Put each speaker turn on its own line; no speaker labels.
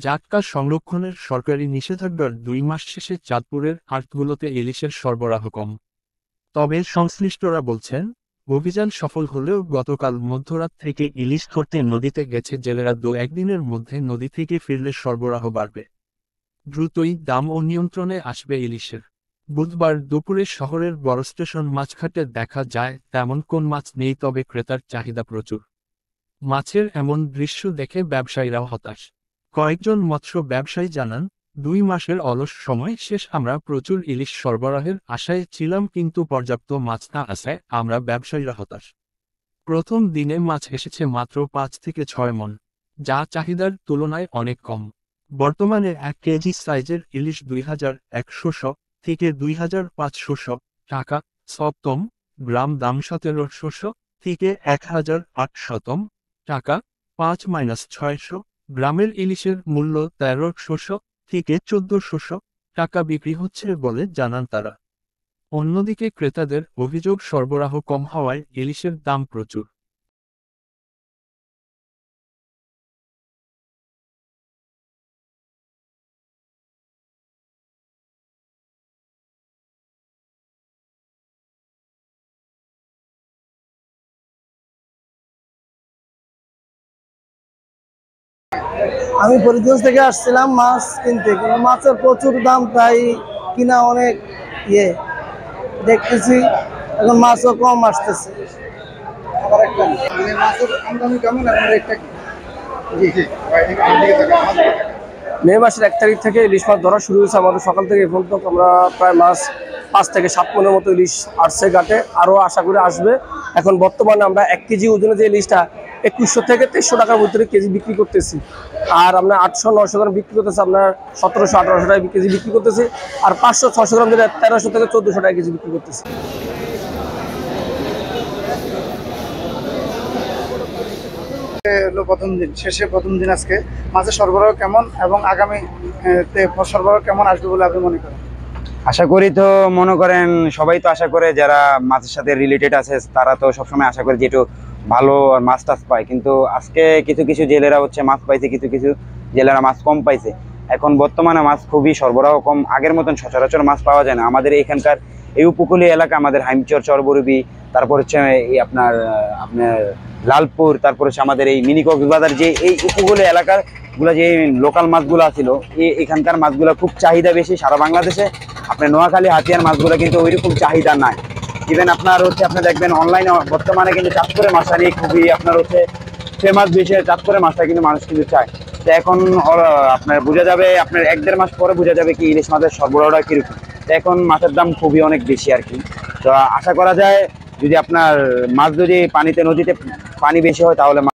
জাটকা সংরক্ষণের সরকারি নিষেধাজ্ঞার 2 মাস শেষে চাঁদপুরের হাটগুলোতে ইলিশের সরবরাহ কম। তবে সংশ্লিষ্টরা বলছেন, অভিযান সফল হলেও গতকাল মধ্যরাত থেকে ইলিশ ধরতে নদীতে গেছে জেলেরা। 2-1 দিনের মধ্যে নদী থেকে ফিরলে সরবরাহ বাড়বে। দ্রুতই দাম ও নিয়ন্ত্রণে আসবে ইলিশের। বুধবার দুপুরে শহরের বড় স্টেশন মাছঘাটে দেখা যায় তেমন কোন মাছ নেই, তবে ক্রেতার চাহিদা প্রচুর। মাছের এমন দৃশ্য দেখে ব্যবসায়ীরাও হতাশ। কয়েকজন মৎস্য ব্যবসায়ী জানান, 2 মাসের অলস সময় শেষ, আমরা প্রচুর ইলিশ সরবরাহের আশায় ছিলাম, কিন্তু পর্যাপ্ত মাছ না আসায় আমরা ব্যবসায়ীরা হতাশ। প্রথম দিনে মাছ এসেছে মাত্র 5 থেকে 6 মণ, যা চাহিদার তুলনায় অনেক কম। বর্তমানে 1 কেজি সাইজের ইলিশ 2100 থেকে 2500 টাকা, সপ্তম গ্রাম দাম 1700 থেকে 1800 টাকা, 5-600 গ্রামের ইলিশের মূল্য 1300 থেকে 1400 টাকা বিক্রি হচ্ছে বলে জানান তারা। অন্যদিকে ক্রেতাদের অভিযোগ, সরবরাহ কম হওয়ায় ইলিশের দাম প্রচুর।
আমি ফরিদগঞ্জ থেকে আসছিলাম মাছ কিনতে, কিন্তু মাছের প্রচুর দাম, তাই কিনা অনেক ইয়ে দেখতেছি। এখন মাছও কম আসতেছে।
মাছের আমদানি কেমন এখন রেটটা কি?
মে মাসের 1 তারিখ থেকে ইলিশ মাছ ধরা শুরু হয়েছে। আমাদের সকাল থেকে এখন তো আমরা প্রায় মাছ 5 থেকে 7 মণের মতো ইলিশ আসছে ঘাটে, আরও আশা করে আসবে। এখন বর্তমানে আমরা 1 কেজি ওজনে যে ইলিশটা 2100 থেকে 2300 টাকার ভিতরে কেজি বিক্রি করতেছি, আর আমরা 800-900 গ্রাম বিক্রি করতেছি, আপনার 1700-1800 টাকা কেজি বিক্রি করতেছি, আর 500-600 গ্রাম যেটা 1300 থেকে 1400 টাকা কেজি বিক্রি করতেছি।
প্রথম দিন শেষে প্রথম দিন আজকে মাছের সরবরাহ কেমন এবং আগামী সরবরাহ কেমন আসবে বলে আপনি মনে করেন?
আশা করি তো, মনে করেন সবাই তো আশা করে, যারা মাছের সাথে রিলেটেড আছে তারা তো সবসময় আশা করে যে একটু ভালো মাছ টাছ পায়, কিন্তু আজকে কিছু কিছু জেলেরা হচ্ছে মাছ পাইছে, কিছু কিছু জেলেরা মাছ কম পাইছে। এখন বর্তমানে মাছ খুবই সরবরাহ কম, আগের মতন সচরাচর মাছ পাওয়া যায় না। আমাদের এখানকার এই উপকূলীয় এলাকা, আমাদের হাইমচর, চরবরুবি, তারপর হচ্ছে এই আপনার আপনার লালপুর, তারপর হচ্ছে আমাদের এই মিনি কক্সবাজার, যে এই উপকূলীয় এলাকার গুলা যে লোকাল মাছগুলো ছিল, এখানকার মাছগুলো খুব চাহিদা বেশি সারা বাংলাদেশে। আপনার নোয়াখালী, হাতিয়ার মাছগুলো কিন্তু ওইরকম চাহিদা নাই। ইভেন আপনার হচ্ছে আপনি দেখবেন অনলাইনে বর্তমানে কিন্তু চাঁদপুরের মাছটা নিয়ে খুবই আপনার হচ্ছে ফেমাস বেশি, চাঁদপুরের মাছটা কিন্তু মানুষ কিন্তু চায়। তো এখন আপনার বোঝা যাবে, আপনার 1-1.5 মাস পরে বোঝা যাবে কি ইলিশ মাছের সরবরাহটা কিরকম। তো এখন মাছের দাম খুবই অনেক বেশি আর কি। তো আশা করা যায় যদি আপনার মাছ যদি পানিতে, নদীতে পানি বেশি হয় তাহলে